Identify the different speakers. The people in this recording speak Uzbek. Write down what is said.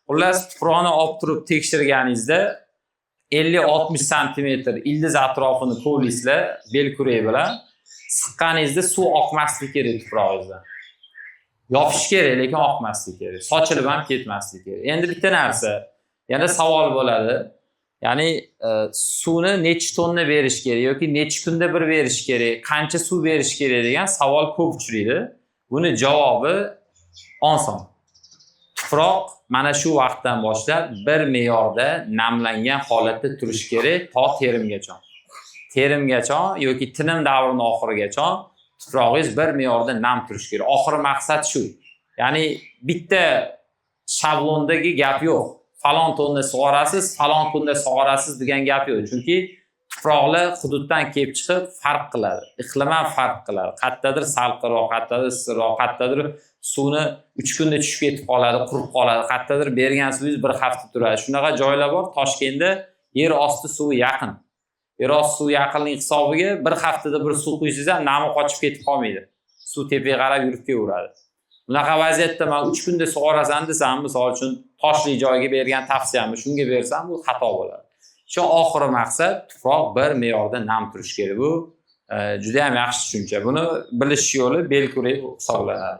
Speaker 1: Xullas, tuproqni olib turib tekshirganingizda 50-60 santimetr ildiz atrofini qo'llaysizlar belkurak bilan. Siqqaningizda suv oqmasligi kerak tuprog'ingizdan. Yopish kerak, lekin oqmasligi kerak. Sochilib ham ketmasligi kerak. Endi bitta narsa, yana savol bo'ladi. Ya'ni suvni necha tonna berish kerak yoki necha kunda bir berish kerak, qancha suv berish kerak degan savol ko'p uchraydi. Buni javobi oson. Tuproq mana shu vaqtdan boshlab bir me'yorda namlangan holatda turish kerak to terimgacha. Terimgacha yoki tinim davrining oxirigacha tuprog'ingiz bir me'yorda nam turish kerak. Oxiri maqsad shu. Ya'ni bitta shablondagi gap yo'q. Falon tonna sug'orasiz, falon kunda sug'orasiz degan gap yo'q. Chunki tuproqlar hududdan kelib chiqib farq qiladi. Iqlim ham farq qiladi. Qayerdadir salqinroq, qayerdadir issiqroq, qayerdadir suvni 3 kunda tushib ketib qoladi, qurib qoladi. Qayerdadir bergan suvingiz bir hafta turadi. Shunaqa joylar bor. Toshkentda yer osti suvi yaqin. Yer osti suvi yaqinlik hisobiga bir haftada bir suv quysangiz ham nami qochib ketib qolmaydi. Suv tepaga qarab yurib kelaveradi. Bunaqa vaziyatda men 3 kunda sug'orasan desam, misol uchun toshli joyga bergan tavsiyamni shunga bersam, bu xato bo'ladi. Shu oxiri maqsad tuproq bir me'yorda nam turish kerak. Bu juda ham yaxshi tushuncha. Buni bilish yo'li belkurak hisoblanadi.